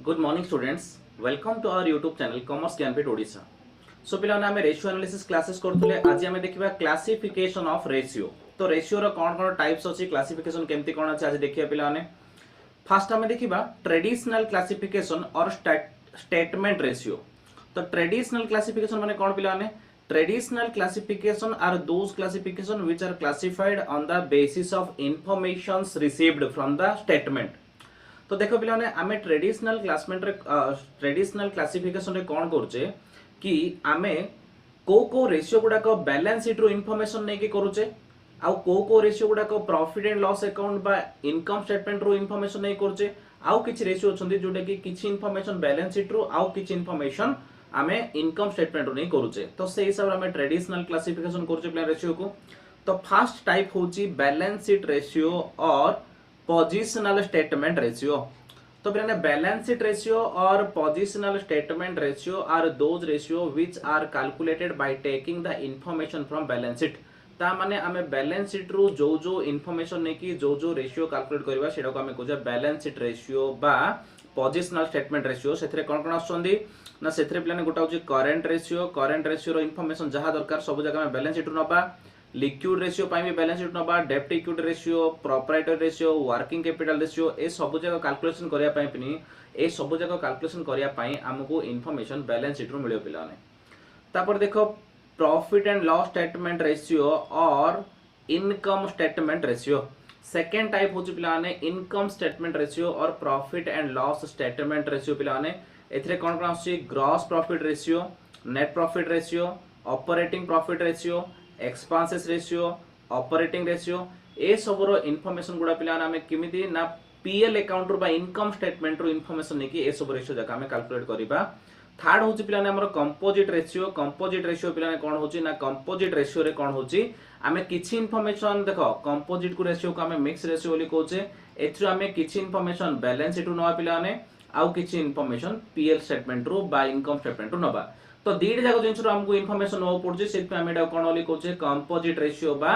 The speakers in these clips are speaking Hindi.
Good morning students, welcome to our YouTube channel commerce Gyanpeeth Odisha. So पिलाने आमे रेशियो एनालिसिस क्लासेस करथुले। आज आमे देखिबा क्लासिफिकेशन ऑफ रेशियो। तो रेशियो रो कोन कोन टाइप्स अछि, क्लासिफिकेशन केमती कोन अछि आज देखिया पिलाने। फर्स्ट आमे देखिबा ट्रेडिशनल क्लासिफिकेशन और स्टेटमेंट रेशियो। तो ट्रेडिशनल क्लासिफिकेशन माने कोन पिलाने? Traditional classification are those classification which are classified on the basis of informations received from the statement। तो देखो पिलाने आमे ट्रेडिशनल क्लासमेंट रे ट्रेडिशनल क्लासिफिकेशन रे कोन करूचे कि आमे को रेशियो गुडा को बैलेंस शीट रो इंफॉर्मेशन नै के करूचे, आ को रेशियो गुडा को प्रॉफिट एंड लॉस अकाउंट बा इनकम स्टेटमेंट रो इंफॉर्मेशन नै करूचे। आउ किछि रेशियो छथि जोटा कि किछि इंफॉर्मेशन बैलेंस शीट रो आउ किछि इंफॉर्मेशन आमे इनकम स्टेटमेंट रो नै करूचे। तो से हिसाब रे आमे ट्रेडिशनल क्लासिफिकेशन करूचे पिला रेशियो को। तो फर्स्ट टाइप होची बैलेंस शीट रेशियो और पोजिशनल स्टेटमेंट रेशियो। तो फिर बैलेंस शीट रेशियो और positional statement ratio are those ratio which are calculated by taking the information from balance sheet. ता माने आमे बैलेंस शीट रु जो इंफॉर्मेशन ने कि जो रेशियो कैलकुलेट करबा सेटा को आमे कहजा बैलेंस शीट रेशियो बा पोजिशनल स्टेटमेंट रेशियो। सेथरे कोन कोन आछंदी ना सेथरे प्लान गोटा होची करंट रेशियो रो इंफॉर्मेशन जहा दरकार सब जगह में बैलेंस शीट रु नबा। लिक्विड रेशियो पाई भी बैलेंस शीट नबा, डेब्ट equity ratio, proprietary ratio, working capital ratio, ए सब जगह कैलकुलेशन करिया पाई पिनी ए सब जगह कैलकुलेशन करिया पाई हमको इंफॉर्मेशन बैलेंस शीट रु मिलियो पिलाने। तापर देखो profit and loss statement ratio और income statement ratio. Second type होची पिलाने इनकम स्टेटमेंट रेशियो और profit and loss statement ratio पिलाने। एथरे कोन कोन आछी gross profit ratio, net profit ratio, operating profit ratio, expenses ratio, operating ratio, ए सब रो इंफॉर्मेशन गुडा पिलाने हमें किमिति ना पीएल अकाउंट रो बा इनकम स्टेटमेंट रो इंफॉर्मेशन नेकी ए सब रेशियो जका हमें कैलकुलेट करिबा। थर्ड होची पिलाने हमर कंपोजिट रेशियो पिलाने कोन होची ना कंपोजिट रेशियो रे कोन होची हमें किछि इंफॉर्मेशन देखो कंपोजिट को रेशियो को हमें मिक्स रेशियो बोली कहूचे। एथरो हमें किछि इंफॉर्मेशन बैलेंस शीट रु नवा पिलाने आउ किछि इंफॉर्मेशन पीएल स्टेटमेंट रु बा इनकम स्टेटमेंट रु नवा। तो दीड जाको जिंस रो हमको इंफॉर्मेशन नवा पड़जे सेत पे हम एटा कोन बोली कहूचे कंपोजिट रेशियो बा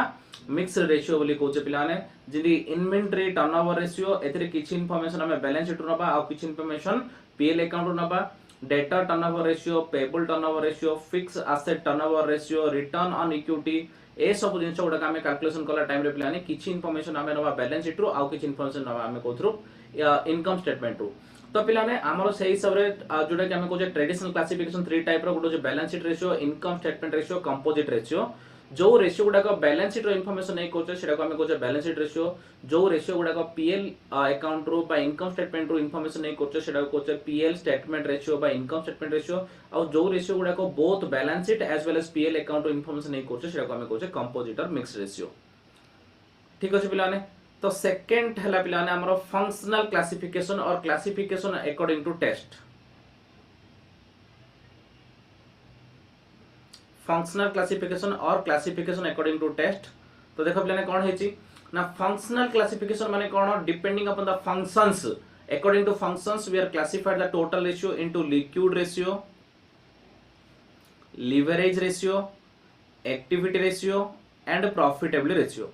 मिक्स रेशियो बोली कहूचे पिलाने। जिदि इन्वेंटरी टर्नओवर रेशियो एथरे किछि इंफॉर्मेशन हमें बैलेंस शीट रु नवा आउ किछि इंफॉर्मेशन पीएल अकाउंट रु नवा। Debtor turnover ratio, payable turnover ratio, fix asset turnover ratio, return on equity, ए सब जिंस गुडा हमें कैलकुलेशन कला टाइम रे पिलाने किछि इंफॉर्मेशन हमें नवा बैलेंस शीट रु आउ किछि इंफॉर्मेशन नवा हमें कोथरु इनकम स्टेटमेंट रु। तो पिलाने हमरो सही हिसाब रे जोटा कि हमें कोजे ट्रेडिशनल क्लासिफिकेशन थ्री टाइप रो गोटे balance sheet ratio, income statement ratio, composite ratio. जो रेशियो गुडा को बैलेंस शीट रो इंफॉर्मेशन नै कोचे सेटा को हमें कोचे बैलेंस शीट रेशियो। जो रेशियो गुडा को पीएल अकाउंट रो बा इनकम स्टेटमेंट रो इंफॉर्मेशन नै कोचे सेटा को कोचे पीएल स्टेटमेंट रेशियो बा इनकम स्टेटमेंट रेशियो। और जो रेशियो गुडा को both balance sheet as well as PL account रो इंफॉर्मेशन नै कोचे सेटा को हमें कोचे कंपोजिट और मिक्स रेशियो। ठीक अछि पिलाने। तो सेकंड हला पिलाने हमरो फंक्शनल क्लासिफिकेशन और classification according to test. Functional classification और क्लासिफिकेशन अकॉर्डिंग टू टेस्ट। तो देखो पिलाने कोन हेची ना फंक्शनल क्लासिफिकेशन माने कोन depending upon the functions. According to functions we are classified the total ratio into liquid ratio, leverage ratio, activity ratio and profitability ratio.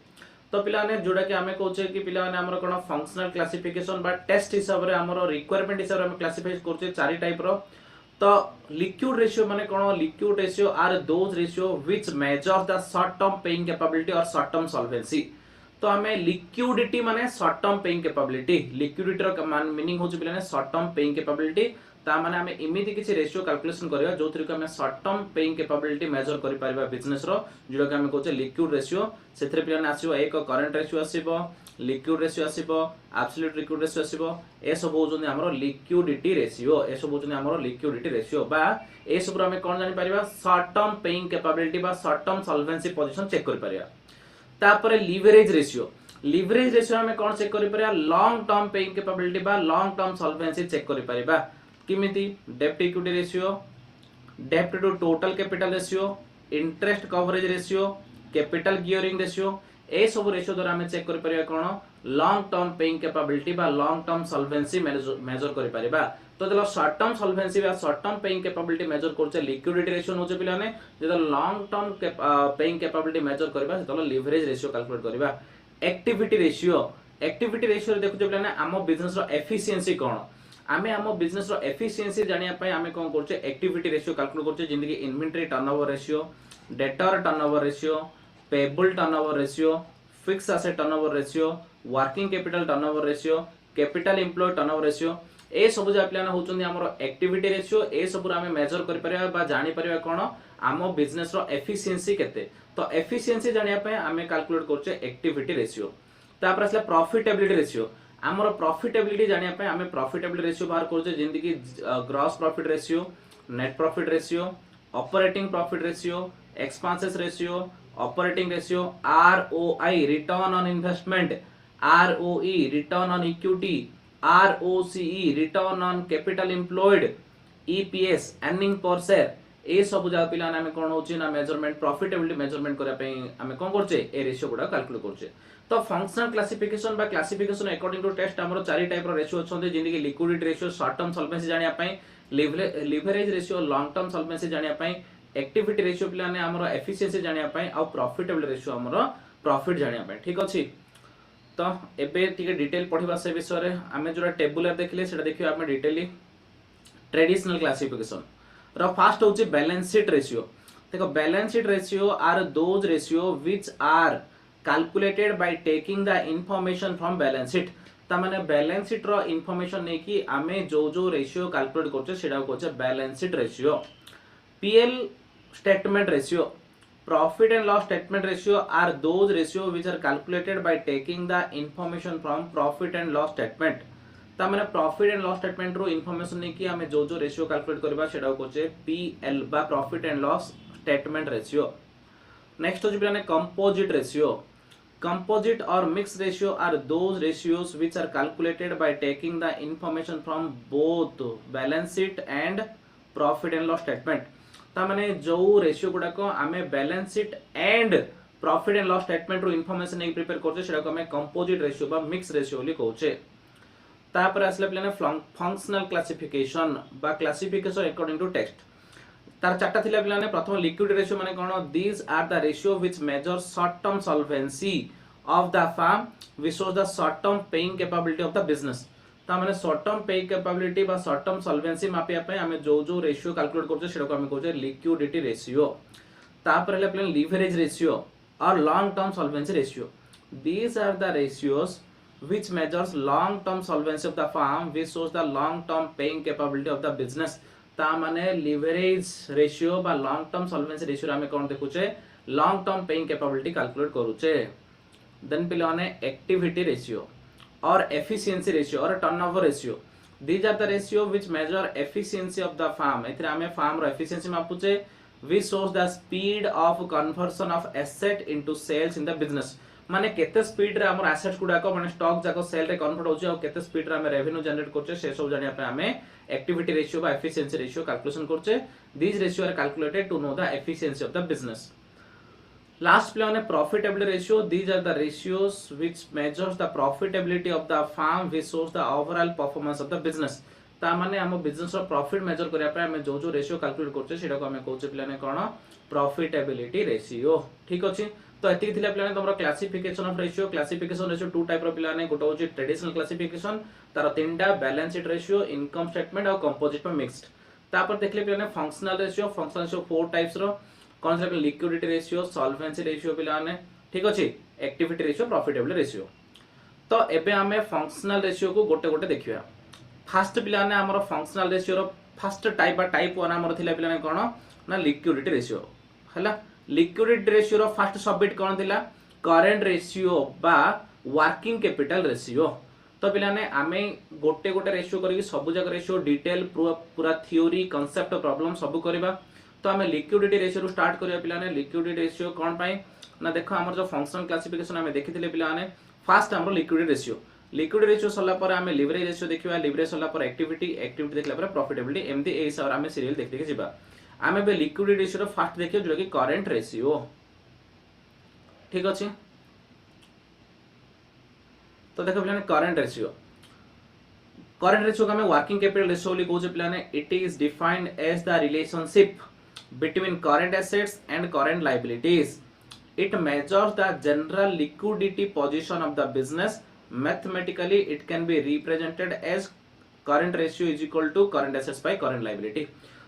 तो पिलाने जोड़ा कि हमें कहचे कि पिलाने हमर कोन फंक्शनल क्लासिफिकेशन बा टेस्ट हिसाब रे हमर रिक्वायरमेंट हिसाब रे हम क्लासिफाई करचे चारि टाइप रो। तो लिक्विड रेशियो माने कोन liquid ratio are those ratio which measure the short term paying capability और शॉर्ट टर्म सॉल्वेंसी। तो हमें लिक्विडिटी माने short term paying capability, liquidity रो मीनिंग होची पिलाने शॉर्ट टर्म पेइंग कैपेबिलिटी। ता माने हमें इमिति किछि रेशियो कैलकुलेशन करबा जोथि को हमें short term paying capability measure करि परिबा बिजनेस रो, जोडा कि हमें कहचे लिक्विड रेशियो। सेथरे पिलाने आसीबो एक करंट रेशियो आसीबो, लिक्विड रेशियो आसीबो, एब्सोल्यूट लिक्विड रेशियो आसीबो। ए सब होजोनी हमरो लिक्विडिटी रेशियो, ए सब होजोनी हमरो लिक्विडिटी रेशियो बा ए सब हमें कोन जानि परिबा शॉर्ट टर्म पेइंग कैपेबिलिटी बा short term solvency position check करि परिबा। तापरे लीवरेज रेशियो, लीवरेज रेशियो हमें कोन चेक करि परिबा लॉन्ग टर्म पेइंग कैपेबिलिटी बा लॉन्ग टर्म सॉल्वेंसी चेक करि परिबा। किमिति डेब्ट इक्विटी रेशियो, डेब्ट to total capital ratio, interest coverage ratio, capital gearing ratio, ए सब रेशियो द्वारा हमें चेक करि परिबा कोन लॉन्ग टर्म पेइंग कैपेबिलिटी बा लॉन्ग टर्म सॉल्वेंसी मेजर करि परिबा। तो जब शॉर्ट टर्म सॉल्वेंसी बा short term paying capability major करछे लिक्विडिटी रेशियो नोचे पिलाने। जब long term paying capability major करबा तो लीवरेज रेशियो कैलकुलेट करबा। एक्टिविटी रेशियो रे देखु पिलाने आम बिजनेस रो एफिशिएंसी कोन आमे आम बिजनेस रो एफिशिएंसी जानिया पय आमे कोन करछे एक्टिविटी रेशियो कैलकुलेट करछे जिंदगी inventory turnover ratio, debtor turnover ratio, payable turnover ratio, fix asset turnover ratio, working capital turnover ratio, capital employ turnover ratio ए सब जो प्लान होचंदी हमरो एक्टिविटी रेशियो ए सब आमे मेजर करि परिया बा जानि परिया कोन आम बिजनेस रो एफिशिएंसी केते। तो एफिशिएंसी जानिया पय आमे कैलकुलेट करछे एक्टिविटी रेशियो। तापर असला प्रॉफिटेबिलिटी रेशियो आमर प्रॉफिटेबिलिटी जानिया पे आमे प्रॉफिटेबिलिटी रेशियो बाहर करछे जेंति कि gross profit ratio, net profit ratio, operating profit ratio, expenses ratio, operating ratio, ROI return on investment, ROE return on equity, ROCE return on capital employed, EPS earning per share ए सब जा पिला आमे कोन होची ना मेजरमेंट प्रॉफिटेबिलिटी मेजरमेंट करा पे आमे कोन करछे ए रेशियो गुडा कैलकुलेट करछे। तो फंक्शनल क्लासिफिकेशन बा क्लासिफिकेशन अकॉर्डिंग टू टेस्ट हमरो चारि टाइप रो रेशियो छथि जेंति कि liquidity ratio short term solvency जानिया पई, leverage ratio long term solvency जानिया पई, एक्टिविटी रेशियो पिला ने हमरो एफिशिएंसी जानिया पई आ प्रॉफिटेबिलिटी रेशियो हमरो प्रॉफिट जानिया पई। ठीक अछि। तो एबे ठीक डिटेल पढिबा से विषय रे आमे जोरा टेबुलर देखले सेटा देखियो आमे डिटेली ट्रेडिशनल क्लासिफिकेशन रो फर्स्ट होची बैलेंस शीट रेशियो। देखो balance sheet ratio are those ratio which are calculated by taking the information from balance sheet। ता माने बैलेंस शीट रो इंफॉर्मेशन नै कि आमे जो जो रेशियो कैलकुलेट करछे सेडा कोचे balance sheet ratio. PL statement ratio, profit and loss statement ratio are those ratio which are calculated by taking the information from profit and loss statement। ता माने प्रॉफिट एंड लॉस स्टेटमेंट रो इंफॉर्मेशन नै कि आमे जो जो रेशियो कैलकुलेट करबा सेडा कोचे पीएल बा profit and loss statement ratio. Next होची बिलाने composite ratio. Composite or mixed ratio are those ratios which are calculated by taking the information from both balance sheet and profit and loss statement। ता माने जो रेशियो गुडा को आमे balance sheet and profit and loss statement रो इंफॉर्मेशन नै प्रिपेयर करछे सेडा को आमे कंपोजिट रेशियो बा मिक्स रेशियो li कहउछे। तापर आसले प्लेने फंक्शनल क्लासिफिकेशन बा क्लासिफिकेशन अकॉर्डिंग टू टेक्स्ट तार चारटा थिला पिलाने प्रथम लिक्विडिटी रेशियो माने कोन these are the ratio which measure short term solvency of the firm which shows the short term paying capability of the business. ता माने शॉर्ट टर्म पेइंग कैपेबिलिटी बा शॉर्ट टर्म सॉल्वेंसी मापिया पे हमें जो जो रेशियो कैलकुलेट करछे सेटा को हमें कहछे लिक्विडिटी रेशियो। तापर हले प्लेन लीवरेज रेशियो और long term solvency ratio. These are the ratios which measures long term solvency of the firm which shows the long term paying capability of the business। ता माने लिवरेज रेशियो बा लॉन्ग टर्म सॉल्वेंसी रेशियो हमें कोन देखुचे long term paying capability calculate करूचे। देन पिलाने एक्टिविटी रेशियो और एफिशिएंसी रेशियो और turnover ratio. These are the ratio which measure efficiency of the firm. एथरे हमें फर्म रो एफिशिएंसी मापुचे which shows the speed of conversion of asset into sales in the business. माने केते स्पीड रे हमर एसेट्स गुडा को माने स्टॉक जाको सेल रे कन्वर्ट होचे और केते स्पीड रे हमें रेवेन्यू जनरेट करचे से सब जानिया पे हमें एक्टिविटी रेशियो बा एफिशिएंसी रेशियो कैलकुलेशन करचे। These ratio are calculated to know the efficiency of the business. Last प्लान है profitability ratio. These are the ratios which measures the profitability of the firm which shows the overall performance of the business. ता माने हम बिजनेस रो प्रॉफिट मेजर करिया पे हमें जो जो रेशियो कैलकुलेट करचे सेटा को हमें कहउचे प्लान कोन प्रॉफिटेबिलिटी रेशियो। ठीक अछि। तो एति थिला प्लान तमरो classification of ratio. Classification ratio two type रो प्लान है। गोटा होची ट्रेडिशनल क्लासिफिकेशन तार तीनटा balance sheet ratio, income statement और कंपोजिट पर मिक्स्ड। तापर देखले प्लान है functional ratio. Functional ratio four types रो कोन से लिक्विडिटी रेशियो, सॉल्वेंसी रेशियो प्लान है। ठीक अछि। Activity ratio, profitability ratio. तो एबे हमें फंक्शनल रेशियो को गोटे गोटे देखिया। फर्स्ट प्लान है हमरो functional ratio row first type बा टाइप 1 हमरो थिला प्लान कोन ना लिक्विडिटी रेशियो हला। Liquidity ratio row first submit कोन थिला करंट रेशियो बा वर्किंग कैपिटल रेशियो। तो पिलाने आमे गोटे गोटे रेशियो करी सब जग रेशियो डिटेल पूरा थ्योरी कांसेप्ट प्रॉब्लम सब करबा। तो आमे लिक्विडिटी रेशियो रो स्टार्ट करिया पिलाने। लिक्विडिटी रेशियो कोन पाई ना देखो हमर जो फंक्शनल क्लासिफिकेशन आमे देखिथिले पिलाने फर्स्ट हमरो लिक्विडिटी रेशियो। लिक्विडिटी रेशियो सला पर आमे लिवरेज रेशियो देखिबा। लिवरेज सला पर एक्टिविटी देखला पर प्रॉफिटेबिलिटी एमदी ए हिसाब आमे सीरियल देखि जिबा। आमे बे लिक्विडिटी रेशियो रो फर्स्ट देखियो जो कि करंट रेशियो। ठीक अछि। तो देखो पिलाने करंट रेशियो। करंट रेशियो को हमें वर्किंग कैपिटल रेशियो li कहउचे पिलाने। It is defined as the relationship between current assets and current liabilities. It measures the general liquidity position of the business. Mathematically it can be represented as current ratio is equal to current assets by current liability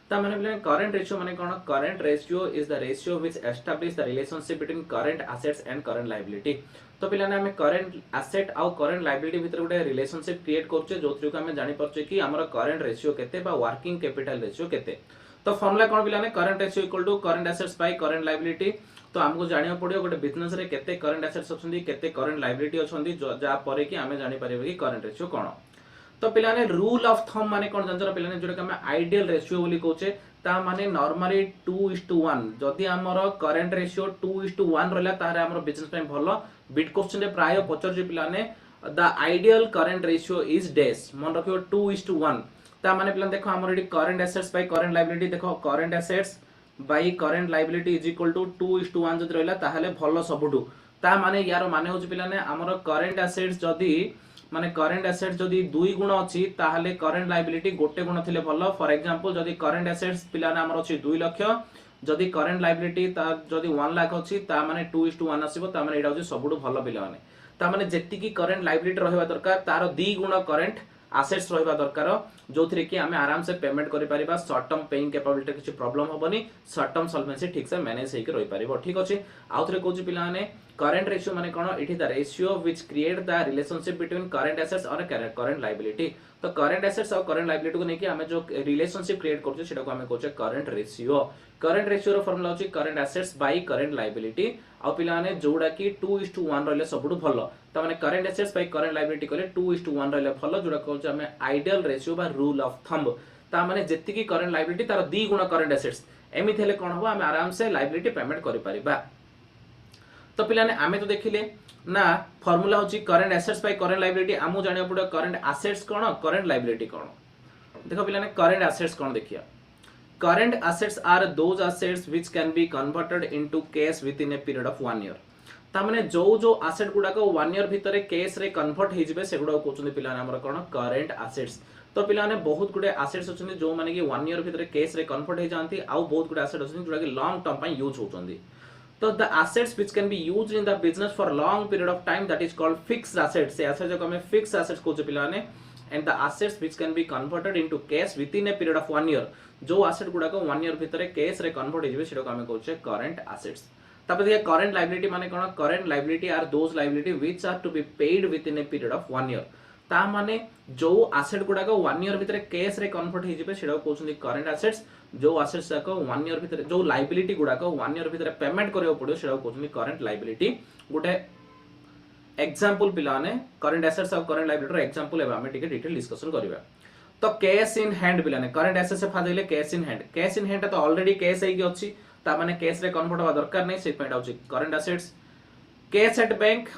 ता माने पिलाने करंट रेशियो माने कोन current ratio is the ratio which establish the relationship between current assets and current liability तो पिलाने हमें करंट एसेट आउ करंट लायबिलिटी भितर गोटे रिलेशनशिप क्रिएट करछे जोथ्रु को हमें जानि परछे कि हमर करंट रेशियो केते बा वर्किंग कैपिटल रेशियो केते तो फॉर्मूला कोन पिलाने current ratio equal to current assets by current liability तो हमको जानिया पड़ियो गोटे बिजनेस रे केते करंट एसेट्स अछंदी केते करंट लायबिलिटी अछंदी जा परे कि हमें जानि परिबे कि करंट रेशियो कोन तो पिलाने रूल ऑफ थंब माने कोन जानजर पिलाने जोटा हम आइडियल रेशियो बोली कहूचे ता माने नॉर्मली 2:1 जदि हमर करंट रेशियो 2:1 रहला तारे हमर बिजनेस पे भलो बिट क्वेश्चन रे प्राय पचर जे पिलाने the ideal current ratio is dash मन रखियो 2:1 ता माने पिलाने देखो हमर एडी current assets by current liability देखो current assets by current liability is equal to 2:1 जदि रहला ताहले भलो सबुटू ता माने यार माने होची पिलाने हमर करंट एसेट्स जदि माने करंट एसेट्स जदि 2 गुण अछि ताहले करंट लायबिलिटी गोटे गुण थिले भलो फॉर एग्जांपल जदि करंट एसेट्स पिलाने हमर अछि 2 लाख जदि करंट लायबिलिटी ता जदि 1 लाख अछि ता माने 2:1 आसीबो ता माने एडा होची सबुटू भलो पिला माने ता माने जेति की करंट लायबिलिटी रहबा दरकार तार 2 गुण करंट एसेट्स रहबा दरकार जोथरे कि हमें आराम से पेमेंट करि परिबा शॉर्ट टर्म पेइंग कैपेबिलिटी किछि प्रॉब्लम होबनी शॉर्ट टर्म सॉल्वेंसी ठीक से मैनेज हेकि रहि परिबो ठीक अछि आउथरे कहूची पिला माने करंट रेशियो माने कोन it is the ratio which create the relationship between current assets और करंट लायबिलिटी तो करंट एसेट्स और करंट लायबिलिटी को नेकी हमें जो रिलेशनशिप क्रिएट करछे सेटा को हमें कहूचे करंट रेशियो रो फार्मूला होची current assets by current liability आ पिला माने जोडा कि 2:1 रहले सबुठु भलो त माने current assets by current liability कहले 2:1 रहले भलो जोडा कहूचे हमें आइडियल रेशियो बा रूल ऑफ थंब ता माने जेति की करंट लायबिलिटी तार 2 गुण करंट एसेट्स एमिथ हेले कोन हो हमें आराम से लायबिलिटी पेमेंट करि परिबा तो पिलाने आमे तो देखिले ना फार्मूला होची current assets by current liability आमु जानिया पड़ो करंट एसेट्स कोन करंट लायबिलिटी कोन देखो पिलाने करंट एसेट्स कोन देखिया current assets are those assets which can be converted into cash within a period of 1 year ता माने जो एसेट गुडा को 1 ईयर भितरे कैश रे कन्वर्ट हे जिवे सेगुडा कोचुनी पिलाने हमर कोन करंट एसेट्स तो पिलाने बहुत गुडे एसेट्स अछनी जो माने कि 1 ईयर भितरे कैश रे कन्वर्ट हे जानती आ बहुत गुडे एसेट अछनी जोडा कि लॉन्ग टर्म पय यूज होचंदी तो the assets which can be used in the business for long period of time that is called fixed assets से assets जो हमें fixed assets को जो पिलाने and the assets which can be converted into cash within a period of 1 year जो asset गुडा को 1 year भीतर cash रे convert हो जिवे सेटा को हमें कहउछे current assets तापर ये current liability माने कोन current liability are those liability which are to be paid within a period of 1 year ता माने जो asset गुडा को 1 year भीतर cash रे convert हो जिवे सेटा को कहउछन current assets जो एसेट्स को 1 ईयर भीतर जो लायबिलिटी गुडा को 1 ईयर भीतर पेमेंट करियो पड़ो सेडा कोचनी करंट लायबिलिटी गुटे एग्जांपल पिलाने करंट एसेट्स और करंट लायबिलिटी रो एग्जांपल एबा हम टिके डिटेल डिस्कशन करिवा तो कैश इन हैंड पिलाने करंट एसेट्स से फादेले कैश इन हैंड तो ऑलरेडी कैश हेकी अछि ता माने कैश रे कन्वर्ट होबा दरकार नै से पॉइंट आउची current assets cash at bank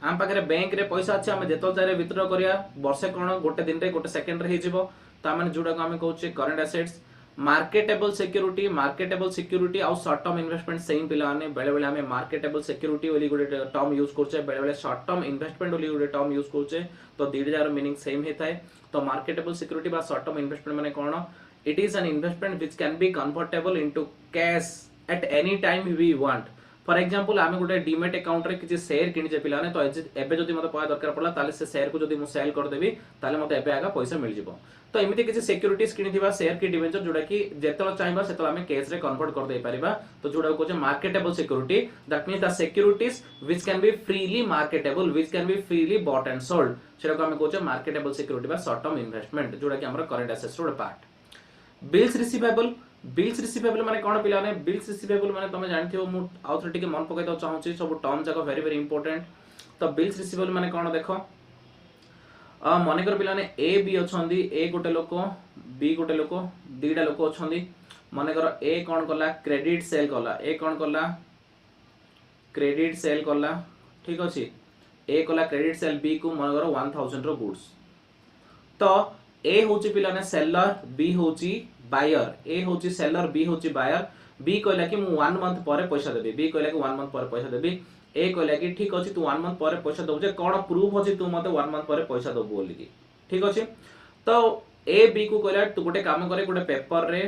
हम पाखरे बैंक रे पैसा अछि हम जेतो जारे विथड्रॉ करिया वर्षे कोन गोटे दिन रे गोटे सेकंड रे हे जिवो ता माने जोडा को हम कहउचे करंट एसेट्स मार्केटेबल सिक्योरिटी और शॉर्ट टर्म इन्वेस्टमेंट सेम पिलाने बेले बेले हमें मार्केटेबल सिक्योरिटी वाली गोटे टर्म यूज करछे बेले बेले शॉर्ट टर्म इन्वेस्टमेंट वाली गोटे टर्म यूज करछे तो दीड जार मीनिंग सेम हे थाए तो मार्केटेबल सिक्योरिटी बा शॉर्ट टर्म इन्वेस्टमेंट माने कोन it is an investment which can be convertible into cash at any time we want for example आमे गोटे डीमेट अकाउंट रे किछि शेयर किनिजे पिलाने तो एबे जदी मते पया दरकार पड़ला ताले से शेयर को जदी मु सेल कर देबी ताले मते एबे आगा पैसा मिल जिवो तो एमिति किछि सिक्योरिटीज किनिथिबा शेयर की डिवेंचर जोडा कि जेतलो चाहबा सेतलो आमे कैश रे कन्वर्ट कर दे परिबा तो जोडा को जे marketable security that means the securities which can be freely marketable which can be freely bought and sold सेटा को आमे कहूचे मार्केटेबल सिक्योरिटी बा शॉर्ट टर्म इन्वेस्टमेंट जोडा कि हमर करंट एसेट्स रो पार्ट बिल्स रिसीवेबल माने कोन पिलाने बिल्स रिसीवेबल माने तमे जानथियो मु आउथरे टिके मन पकैतो चाहूची सब टर्म जाको वेरी वेरी इंपोर्टेंट तो बिल्स रिसीवेबल माने कोन देखो मने कर पिलाने ए बी अछंदी ए गोटे लोक बी गोटे लोक दीटा लोक अछंदी मने कर ए कोन कला क्रेडिट सेल कला ए कोन कला क्रेडिट सेल कला ठीक अछि ए कला क्रेडिट सेल बी को मने कर 1000 रो गुड्स तो ए होची पिलाने सेलर बी होची बायर ए होची सेलर बी होची बायर बी कहला कि मु 1 मंथ परे पैसा देबी बी कहला कि 1 मंथ परे पैसा देबी ए कहला कि ठीक अछि तू 1 मंथ परे पैसा दउ जे कोन प्रूफ अछि तू मते 1 मंथ परे पैसा दउ बोली कि ठीक अछि तो ए बी को कहला तू गोटे काम करे गोटे पेपर रे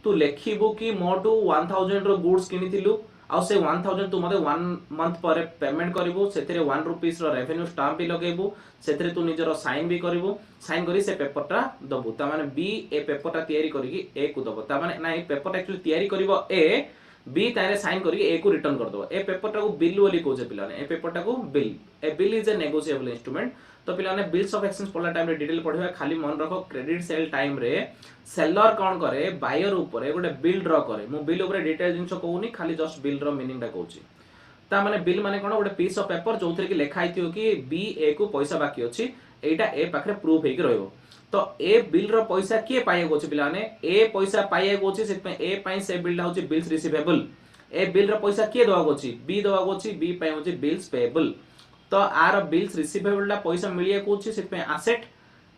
तू लेखिबो कि मोटू 1000 रो गुड्स किनिथिलु आउ से 1000 तू मते 1 मंथ पर पेमेंट करिवु सेथिरे 1 रुपीस रो रेवेन्यू स्टाम्प भी लगेबु सेथिरे तू निजरो साइन भी करिवु साइन करी से पेपरटा दबु ता माने बी ए पेपरटा तयारी करिकि ए को दबो ता माने नाही पेपरटा एक्चुअली तयारी करिवो ए बी तारे साइन करिकि ए को रिटर्न कर दो ए पेपरटा को बिल बोली कहजे पिलाने ए पेपरटा को bill A bill is a negotiable instrument तो पिलाने बिल्स ऑफ एक्सचेंज पढ़ला टाइम रे डिटेल पढ़िबा खाली मन रखो क्रेडिट सेल टाइम रे सेलर कोन करे बायर ऊपर गोटे बिल ड्रॉ करे मु बिल ऊपर डिटेल जिंस कहूनी खाली जस्ट बिल रो मीनिंग टा कहूची ता माने बिल माने कोन गोटे पीस ऑफ पेपर जोथरे कि लिखा आइथियो कि बी ए को पैसा बाकी अछि एटा ए पाखरे प्रूफ हेकि रहइबो तो ए बिल रो पैसा के पाए गोछि पिलाने ए पैसा पाए गोछि सेत पे ए पाई से बिल होछि बिल्स रिसीवेबल ए बिल रो पैसा के दवा गोछि बी दवा गोछि बी पाई होछि बिल्स पेएबल तो आर बिल्स रिसीवेबल ला पैसा मिलिए कोछि सेत पे एसेट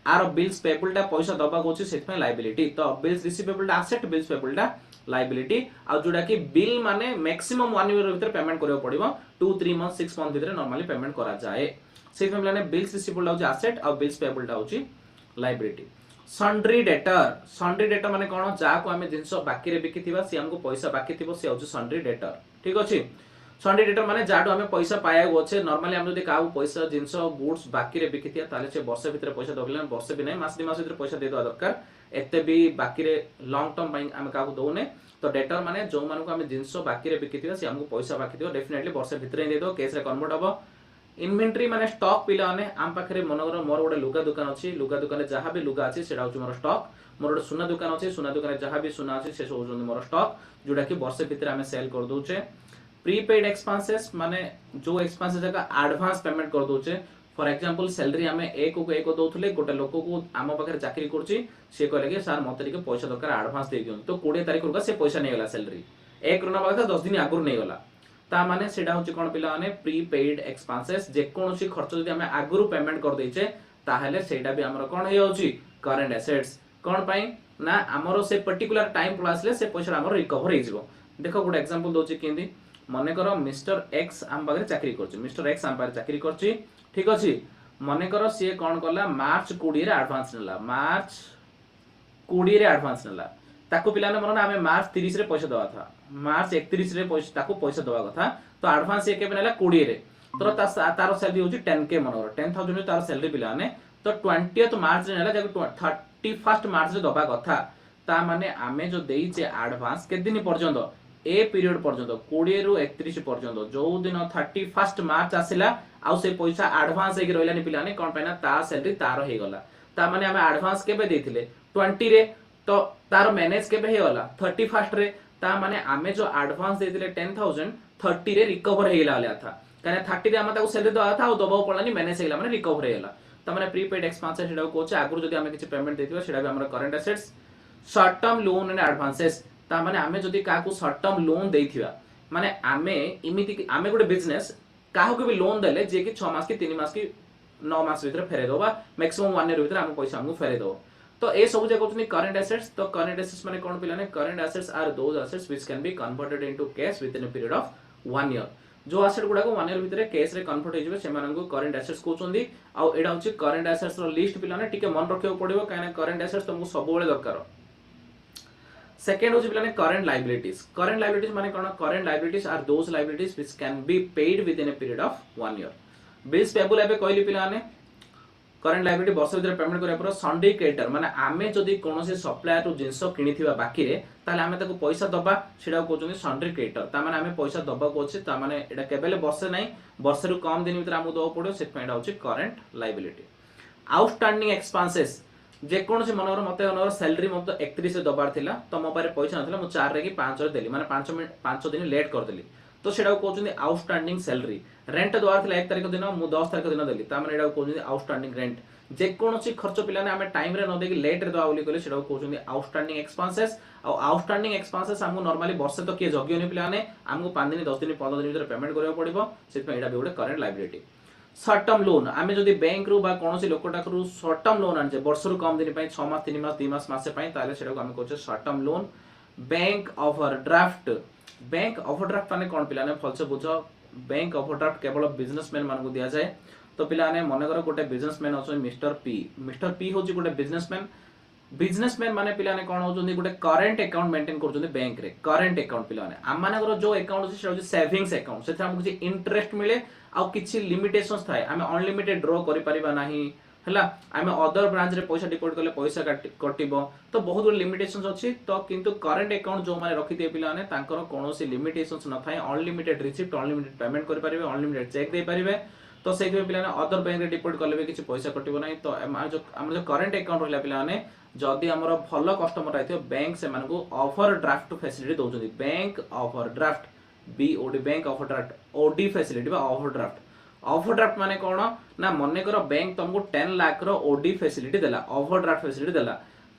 आर बिल्स पेएबल टा पैसा दबा गोछि सेत पे लायबिलिटी तो बिल्स रिसीवेबल टा एसेट बिल्स पेएबल टा लायबिलिटी आ जोडा कि बिल माने मैक्सिमम 1 ईयर भीतर पेमेंट करियो पड़िबो 2 3 मंथ 6 मंथ भीतर नॉर्मली पेमेंट करा जाए सेत पे माने बिल्स रिसीवेबल टा होछि एसेट आ बिल्स पेएबल टा होछि लायबिलिटी सन्ड्री डेटर माने कोन जा को हमें जिंस बाकी रे बिकिथिबा से हमको पैसा बाकी थिबो से होछि सन्ड्री डेटर ठीक अछि सन्ड्री डेटर माने जाडो हमें पैसा पाया गोछे नॉर्मली हम जदी काउ पैसा जिंस गुड्स बाकी रे बिकिथिया ताले से वर्ष भीतर पैसा दबले वर्ष भी नै मास 2 मास भीतर पैसा दे दो दरकार एते भी बाकी रे लॉन्ग टर्म बाइंग हम काउ दोने तो डेटर माने जो मानको हम जिंस बाकी रे बिकिथिबा से हमको पैसा बाकी दियो डेफिनेटली वर्ष भीतर ही दे दो केस रे कन्वर्ट हबो इन्वेंटरी माने स्टॉक पिला माने आम पाखरे मनगर मोर गोटे लुगा दुकान अछि लुगा दुकान जहां भी लुगा अछि सेडा होछि मोर स्टॉक मोर गोटे सुना दुकान अछि सुना दुकान जहां भी सुना अछि से सब होछि मोर स्टॉक जोडा कि वर्ष भीतर हमें सेल कर दोचे प्रीपेड एक्सपेंसेस माने जो एक्सपेंसेस जगह एडवांस पेमेंट कर दोचे फॉर एग्जांपल सैलरी हमें एक को दोथले गोटे लोक को आम पाखरे चाकरी करछि से कहले कि सर मते टिके पैसा दरकार एडवांस दे दियौ तो 20 तारिख को से पैसा नै गला सैलरी एक रोना बाका 10 दिन आगुर नै गला ता माने सेडा होछि कोन पिला माने प्रीपेड एक्सपेंसेस जे कोनोसी खर्च जदि हमें आगुरु पेमेंट कर दैछे ताहेले सेडा भी हमर कोन हे होछि करंट एसेट्स कोन पई ना हमरो से पर्टिकुलर टाइम प्लसले से पैसा हमर रिकवर हे जिवो देखो गुड एग्जांपल दोछि केंदी मने करो मिस्टर एक्स आम पाखरे चाकरी करछि मिस्टर एक्स आम पाखरे चाकरी करछि ठीक अछि मने करो से कोन करला मार्च 20 रे एडवांस नेला मार्च 20 रे एडवांस नेला ताको पिलाने मन ना हमें मार्च 30 रे पैसा दवा था मार्च 31 रे पैसा ताको पैसा दवा कथा तो एडवांस एक केबे नेला 20 रे तो तार सैलरी होची 10k मनोर 10000 रे तार सैलरी पिलाने तो 20th मार्च रे नेला जाको 31st मार्च रे दबा कथा ता माने आमे जो देई जे एडवांस के दिन पर्यंत ए पीरियड पर्यंत 20 रु 31 पर्यंत जो दिन 31st मार्च आसिला आ से पैसा एडवांस हे रहला नि पिलाने कोन पैना ता सैलरी तार हे गला ता माने हमें एडवांस केबे देथिले 20 रे तो तार मैनेज केबे हे गला 31st रे ता माने आमे जो एडवांस देथिले 10000 30 रे रिकवर हे गला था काने 30 रे हम ताको सैलरी दवा था और दबाव पड़लानी मैनेज हे गला माने रिकवर हे गला ता माने प्रीपेड एक्सपेंसेस सेडा को छै आगुर जदी हमें किछ पेमेंट देथिबो सेडा भी हमर current assets short term loan and advances ता माने आमे जदी का को शॉर्ट टर्म लोन देथिबा माने आमे इमिति आमे गोटे बिजनेस काहो को भी लोन देले जे कि 6 मास की 3 मास की 9 मास भीतर फेरे दोबा मैक्सिमम 1 ईयर भीतर हम पैसा हमको फेरे दो तो ए सब जे कहउतनी करंट एसेट्स तो करंट एसेट्स माने कोन पिलाने current assets are those assets which can be converted into cash within a period of 1 year जो एसेट गुडा को 1 ईयर भीतर कैश रे कन्वर्ट हे जबे से मानन को करंट एसेट्स कहउचंदी आ एडा होची करंट एसेट्स रो लिस्ट पिलाने टिके मन रखियो पड़िबो काने करंट एसेट्स तुमको सब बेले दरकार सेकेंड होची पिलाने करंट लायबिलिटीज माने कोन current liabilities are those liabilities which can be paid within a period of 1 year bills payable एबे कहली पिलाने करंट लायबिलिटी वर्ष भीतर पेमेंट करिया पर सिंडिकेटर माने आमे जदी कोनोसी सप्लायर रु जिंस किनिथिबा बाकी रे ताले आमे ताको पैसा दबा सेडा कहउचंदी सिंडिकेटर ता माने आमे पैसा दबा कोछि ता माने एडा केबेले वर्ष नै वर्ष रु कम दिन भीतर हमु दो पड़ो से पेंडा होछि करंट लायबिलिटी आउटस्टैंडिंग एक्सपेंसेस जे कोनोसी मनोर मते मनोर सैलरी मते 31 रे दबार थिला तो मो पारे पैसा नथिला मु 4 रे कि 5 रे देली माने 5 दिन लेट कर देली तो सेडा कहउचंदी आउटस्टैंडिंग सैलरी रेंट दबार थिला 1 तारिख दिन मु 10 तारिख दिन देली ता माने एडा कहउचंदी आउटस्टैंडिंग रेंट जे कोनोसी खर्च पिलाने हमें टाइम रे न देकी लेट रे दवा बोली कहले सेडा कहउचंदी आउटस्टैंडिंग एक्सपेंसेस और आउटस्टैंडिंग एक्सपेंसेस हमु नॉर्मली वर्ष तो के जगियोनी पिलाने हमको 5 दिन 10 दिन 15 दिन भीतर पेमेंट करियो पड़िबो सेत पे एडा भी गोटे current liability short term loan आमे जदी बैंक रु बा कोनोसी लोकटा करू शॉर्ट टर्म लोन आनजे वर्ष रु कम दिन पई 6 मास 3 मास 2 मास मासे पई ताले सेडा को हम कहउछे short term loan bank overdraft माने कोन पिलाने फलसे बुझो बैंक ओवरड्राफ्ट केवल बिजनेसमैन मान को दिया जाए तो पिलाने मनगर गोटे बिजनेसमैन अछि मिस्टर पी होची गोटे बिजनेसमैन बिजनेसमैन माने पिला ने कोन होचोंदी गुटे करंट अकाउंट मेंटेन करचोंदी बैंक रे करंट अकाउंट पिला ने आम मानकर जो अकाउंट अछि सेटा सेविंग्स अकाउंट से हमको किछि इंटरेस्ट मिले आ किछि लिमिटेशंस थाए आमे अनलिमिटेड ड्रॉ करि परिबा नाही हला आमे अदर ब्रांच रे पैसा डिपॉजिट करले पैसा कटिबो तो बहुत गुड लिमिटेशंस अछि तो किंतु करंट अकाउंट जो माने रखि दे पिला ने तांकर कोनोसी लिमिटेशंस न थाए अनलिमिटेड रिसिप्ट अनलिमिटेड पेमेंट करि परिबे अनलिमिटेड चेक दे परिबे तो से पिला ने अदर बैंक रे डिपॉजिट करले भी किछि पैसा कटिबो नाही तो हम जो करंट अकाउंट रहला पिला ने जदि हमर भल कस्टमर आइथियो बैंक से मानको ऑफर ड्राफ्ट फैसिलिटी दोउछथि बैंक ऑफर ड्राफ्ट बीओडी bank overdraft OD facility बा ऑफर ड्राफ्ट माने कोन ना मने करो बैंक तुमको 10 लाख रो ओडी फैसिलिटी देला ओवर ड्राफ्ट फैसिलिटी देला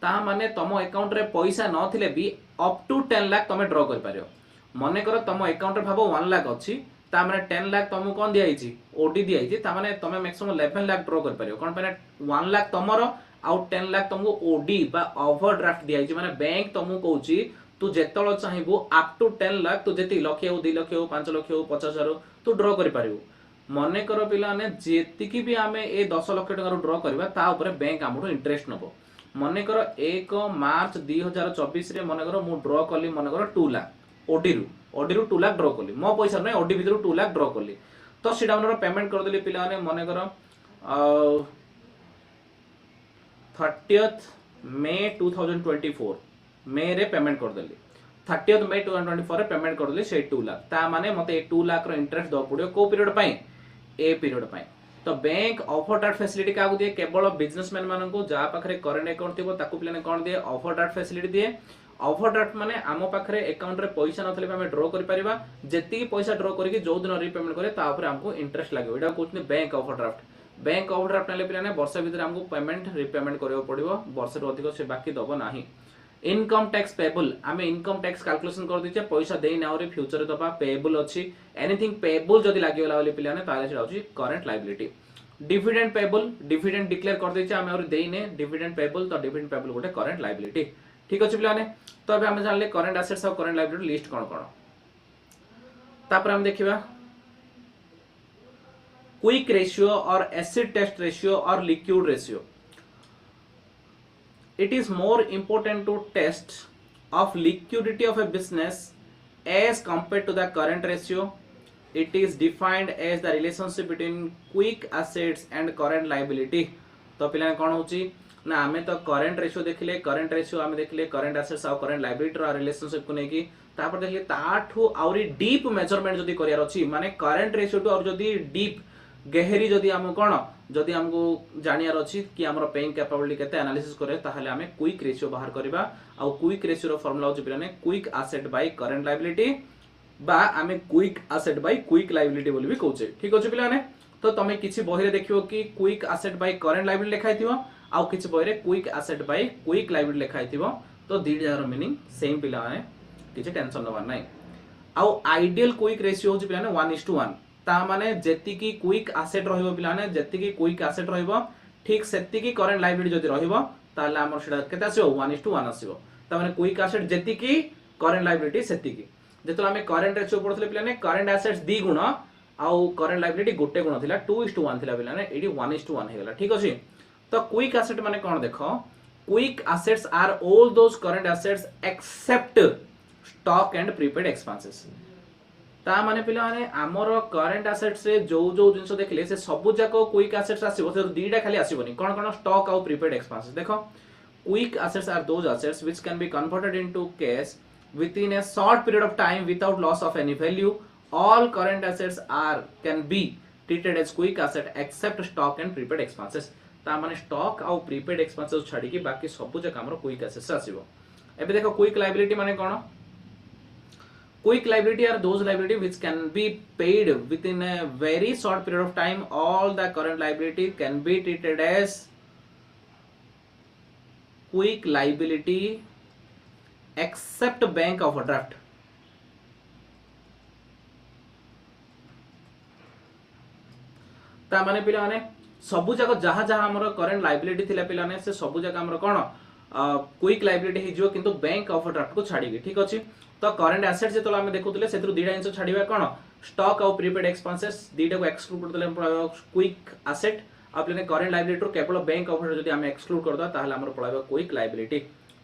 ता माने तुम अकाउंट रे पैसा न थिले भी अप टू 10 लाख तुम ड्रॉ कर पारियो मने करो तुम अकाउंट रे भाबो 1 लाख अछि ता माने 10 लाख तुमको कोन दिया आइछि ओडी दिया आइछि ता माने तुम मैक्सिमम 11 लाख ड्रॉ कर पारियो कोन पाने 1 लाख तुमरो आउ 10 लाख तुमको ओडी बा ओवर ड्राफ्ट दिया आइछि माने बैंक तुमको कहूछि तू जेतलो चाहिबो अप टू 10 लाख तू जेति लक्ष हो 2 लक्ष हो 5 लक्ष हो 50,000 तू ड्रॉ कर पारियो मने करो पिला ने जेतिकी भी आमे ए 10 लाख टका ड्रॉ करबा ता ऊपर बैंक हमरो इंटरेस्ट नबो मने करो 1 मार्च 2024 रे मने करो मु ड्रॉ करली मने करो 2 लाख ओडी रु 2 लाख ड्रॉ करली मो पैसा नै ओडी भीतर 2 लाख ड्रॉ करली तो सीधा हमरो पेमेंट कर देली पिला ने मने करो 30th मे 2024 मे रे पेमेंट कर देली 30th मे 2024 रे पेमेंट कर देली से 2 लाख ता माने मते 2 लाख रो इंटरेस्ट दो पड़ियो को पीरियड पई ए पीरियड पई तो बैंक ऑफर ड्राफ्ट फैसिलिटी काकू दिए केवल बिजनेसमैन मानन को जा पाखरे करंट अकाउंट थिबो ताकू प्लान कोन दिए ऑफर ड्राफ्ट फैसिलिटी दिए ऑफर ड्राफ्ट माने आमो पाखरे अकाउंट रे पैसा नथले हम ड्रॉ करि परिबा जेति पैसा ड्रॉ करिके जो दिन रीपेमेंट करे ता ऊपर हमको इंटरेस्ट लागो एटा कहउछने बैंक ऑफर ड्राफ्ट नाले पिलाने वर्ष भीतर हमको पेमेंट रीपेमेंट करियो पड़िबो वर्ष रो अधिक से बाकी दबो नाही इनकम टैक्स पेएबल आमे इनकम टैक्स कैलकुलेशन कर दिचे पैसा देई नाउ रे फ्यूचर रे दबा पेएबल अछि एनीथिंग पेएबल जदी लागि वाला वाली पिलाने ताले से होची current liability dividend payable dividend declare कर दिचे आमे और देइने डिविडेंड पेएबल तो डिविडेंड पेएबल गोटे करंट लायबिलिटी ठीक अछि पिलाने तो अबे हमें जानले करंट एसेट्स और करंट लायबिलिटी लिस्ट कोन कोन तापर हम देखिबा क्विक रेशियो और एसिड टेस्ट रेशियो और liquid ratio it is more important to test of liquidity of a business as compared to the current ratio. It is defined as the relationship between quick assets and current liability. तो पिलाने कोन होची ना आमे तो करंट रेशियो देखिले करंट रेशियो आमे देखिले करंट एसेट्स और करंट लायबिलिटी रो रिलेशनशिप को नेकी तापर देखिले ताठू आउरी डीप मेजरमेंट जदी करियार अछि माने करंट रेशियो टू और जदी डीप गहरी जदी हम कोन जदी हमको जानियार अछि कि हमर पेइंग कैपेबिलिटी केते एनालिसिस करे ताहले हमें क्विक रेशियो बाहर करबा आ क्विक रेशियो रो फार्मूला होची पिलाने quick asset by current liability बा हमें quick asset by quick liability बोली भी कहउचे ठीक अछि पिलाने तो तमे किछि बहिरे देखियो कि quick asset by current liability लिखाइथिबो आ किछि बहिरे quick asset by quick liability लिखाइथिबो तो दीड जार मीनिंग सेम पिलाने किछि टेंशन नबार नै आ आइडियल क्विक रेशियो होची पिलाने 1:1 ता माने जेति की क्विक एसेट रहइबो पिलाने जेति की क्विक एसेट रहइबो ठीक सेति की करंट लायबिलिटी जदी रहइबो ताले हमर सेटा केते आसीबो 1:1 आसीबो ता माने क्विक एसेट जेति की करंट लायबिलिटी सेति की जेतो हमें करंट रेशियो पढथले पिलाने करंट एसेट्स 2 गुण आ करंट लायबिलिटी गोटे गुण थिला 2:1 थिला पिलाने एडी 1:1 हे गेला ठीक अछि तो क्विक एसेट माने कोन देखो quick assets are all those current assets except stock and prepaid expenses ता माने पिला माने हमर करंट एसेट्स रे जो जो जिंसो देखले से सब जाको क्विक एसेट्स आसीबो से दीटा खाली आसीबोनी कोन कोन स्टॉक और प्रीपेड एक्सपेंसेस देखो quick assets are those assets which can be converted into cash within a short period of time without loss of any value. All current assets are can be treated as quick asset except stock and prepaid expenses. ता माने स्टॉक और प्रीपेड एक्सपेंसेस छाडी की बाकी सब जक हमरो क्विक एसेट्स आसीबो एबे देखो क्विक लायबिलिटी माने कोन Quick liability are those liability which can be paid within a very short period of time. All the current liability can be treated as quick liability except bank overdraft. ता माने पिला माने सबु जगह जहां जहां हमर करंट लायबिलिटी थिला पिला ने से सबु जगह हमर कोन क्विक लायबिलिटी हे जो किंतु बैंक ओवरड्राफ्ट को छाडी ठीक अछि तो करंट एसेट जेतो हम देखुतले सेतरु दीडा इंच छाडीबा कोन स्टॉक और प्रीपेड एक्सपेंसेस दीडा को एक्सक्लूड करतले क्विक एसेट आ पिलाने करंट लायबिलिटी केवल बैंक ओवरड्राफ्ट जदी हम एक्सक्लूड कर दो ताहले हमर पळाबा क्विक लायबिलिटी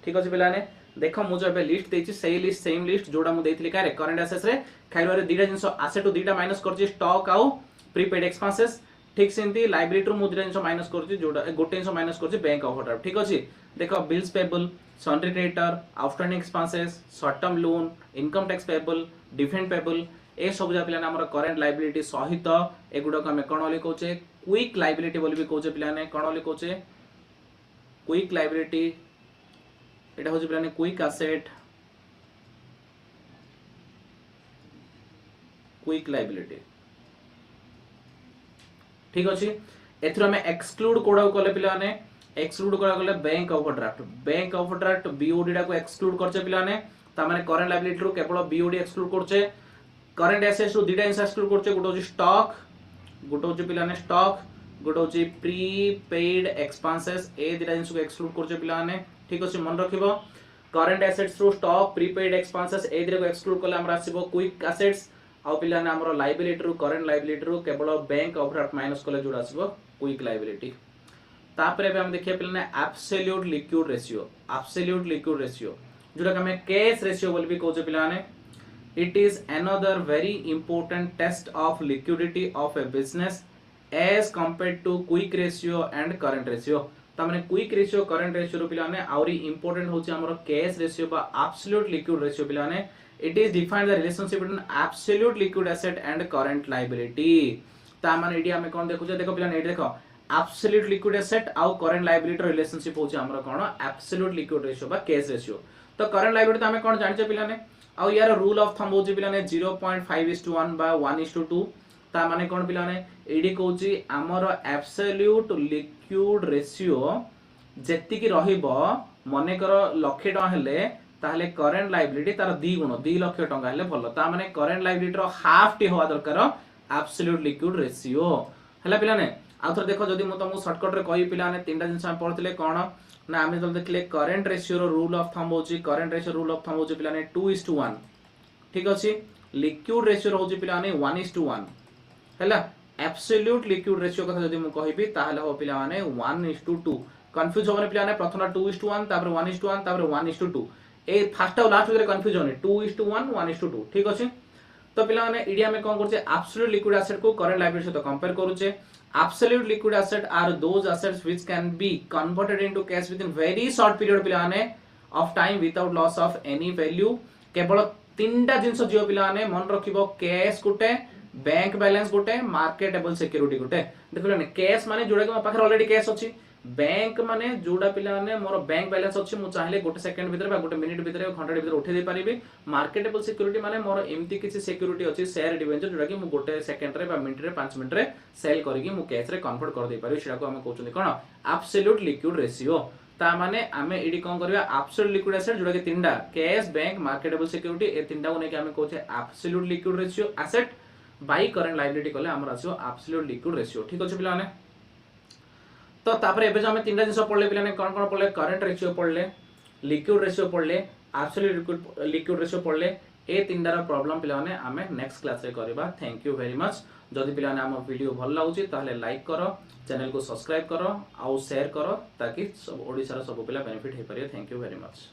ठीक अछि पिलाने देखो मु जो लिस्ट देछि सेही लिस्ट सेम लिस्ट जोडा मु देथिली कारे करंट एसेट्स रे खाइलरे दीटा जिंस एसेट टू दीटा माइनस करछि स्टॉक आउ प्रीपेड एक्सपेंसेस ठीक सेंती लायबिलिटी मु दीटा जिंस माइनस करछि जोडा गोटे जिंस माइनस करछि बैंक ओवरड्राफ्ट ठीक अछि देखो bills payable sundry creditor outstanding expenses short term loan income tax payable dividend payable ए सब जा पिलाने हमर करंट लायबिलिटी सहित एगुडा को हम कोन ओली कहउचे क्विक लायबिलिटी बोली भी कहउचे पिलाने कोन ओली कहउचे क्विक लायबिलिटी एटा होचे पिलाने क्विक एसेट क्विक लायबिलिटी ठीक अछि एथरो हम एक्सक्लूड कोडा कोले पिलाने एक्सक्लूड कोडा कोले बैंक ओवरड्राफ्ट बीओडी डा को एक्सक्लूड करचे पिलाने ता माने करंट लायबिलिटी रो केवल बीओडी एक्सक्लूड करचे करंट एसेट्स रो दीटा एक्सक्लूड करचे गोटो होचे स्टॉक गोटो होचे पिलाने स्टॉक गोटो होचे प्रीपेड एक्सपेंसेस ए दीटा जिंस को एक्सक्लूड करचे पिलाने ठीक अछि मन रखिबो करंट एसेट्स रो स्टॉक प्रीपेड एक्सपेंसेस ए दीटा को एक्सक्लूड करले हमरा आसीबो क्विक एसेट्स आ पिलाने हमरो लायबिलिटी रो करंट लायबिलिटी रो केवल बैंक ओवरड्राफ्ट माइनस करले जोडा आसीबो क्विक लायबिलिटी तापरे हम देखिए पिलाने एब्सोल्यूट लिक्विड रेशियो जोटा कि हमें कैश रेशियो बोल भी कहउचे पिलाने it is another very important test of liquidity of a business as compared to quick ratio and current ratio त माने क्विक रेशियो करंट रेशियो रो पिलाने आउरी इंपोर्टेंट होचे हमरो कैश रेशियो बा एब्सोल्यूट लिक्विड रेशियो पिलाने it is defined the relationship between absolute liquid asset and current liability ता माने एडी हमें कोन देखुचे देखो पिलाने एडी देखो एब्सोल्यूट लिक्विड एसेट आउ करंट लायबिलिटी रिलेशनशिप होचे हमरो कोन एब्सोल्यूट लिक्विड रेशियो बा कैश रेशियो तो करंट लायबिलिटी हमें कोन जानिचे पिलाने आउ यार रूल ऑफ थंब होचे पिलाने 0.5:1 बा 1:2 ता माने कोन पिलाने एडी कहउची हमरो एब्सोल्यूट लिक्विड रेशियो जेति की रहिबो मने करो लक्ष टका हेले ताहले करंट लायबिलिटी तार 2 गुण 2 लाख टका हेले भलो ता माने करंट लायबिलिटी रो हाफ टी होवा दरकार एब्सोल्यूट लिक्विड रेशियो हला पिलाने आ थोर देखो जदी मु तुमको शॉर्टकट रे कहि पिलाने तीनटा जिंस हम पढथिले कोन ना आमे तो देखले करंट रेशियो रो रूल ऑफ थंब होची current ratio rule of thumb होची पिलाने 2:1 ठीक अछि लिक्विड रेशियो होची पिलाने 1:1 हला एब्सोल्यूट लिक्विड रेशियो कथा जदी मु कहिबी ताहले हो पिलाने 1:2 कंफ्यूज होने पिलाने प्रथम 2:1 तापर 1:1 तापर 1:2 ए फर्स्ट और लास्ट रे कंफ्यूज होने 2:1 1:2 ठीक अछि तो पिलाने इडिया में कोन करछे एब्सोल्यूट लिक्विड एसेट को करंट लायबिलिटी से कंपेयर करूचे absolute liquid asset are those assets which can be converted into cash within very short period पिलाने of time without loss of any value केवल तीनटा जिंस जियो पिलाने मन रखिबो कैश गुटे बैंक बैलेंस गुटे मार्केटेबल सिक्योरिटी गुटे देखले कैश माने जोडा के म पाखर ऑलरेडी कैश अछि बैंक माने जोडा पिलाने मोर बैंक बैलेंस अछि मु चाहिले गोटे सेकंड भीतर बा गोटे मिनिट भीतर घंटा भीतर उठे दे परिबी मार्केटेबल सिक्योरिटी माने मोर एम्ति किछि सिक्योरिटी अछि शेयर डिवेंचर जोडा कि मु गोटे सेकंड रे बा मिनिट रे 5 मिनिट रे सेल करिकि मु कैश रे कन्वर्ट कर दे परिबी सेडा को हम कहउछन कोन एब्सोल्यूट लिक्विड रेशियो ता माने आमे एडी कोन करबा एब्सोल्यूट लिक्विड एसेट जोडा कि तीनटा कैश बैंक मार्केटेबल सिक्योरिटी ए तीनटा को नै कि हम कहउछे absolute liquid ratio asset by current liability कले हमर आसीओ एब्सोल्यूट लिक्विड रेशियो ठीक अछि पिलाने तो तापर एबे जो हम तीनटा जिंस पढले पिलाने कोन कोन पढले करंट रेशियो पढले लिक्विड रेशियो पढले एब्सोल्यूट लिक्विड रेशियो पढले ए तीनटार प्रॉब्लम पिलाने हमें नेक्स्ट क्लास रे करबा थैंक यू वेरी मच जदि पिलाने हम वीडियो भल लागुची ताहले लाइक करो चैनल को सब्सक्राइब करो आउ शेयर करो ताकि सब ओडिसा रो सब पिला बेनिफिट हे परियो थैंक यू वेरी मच।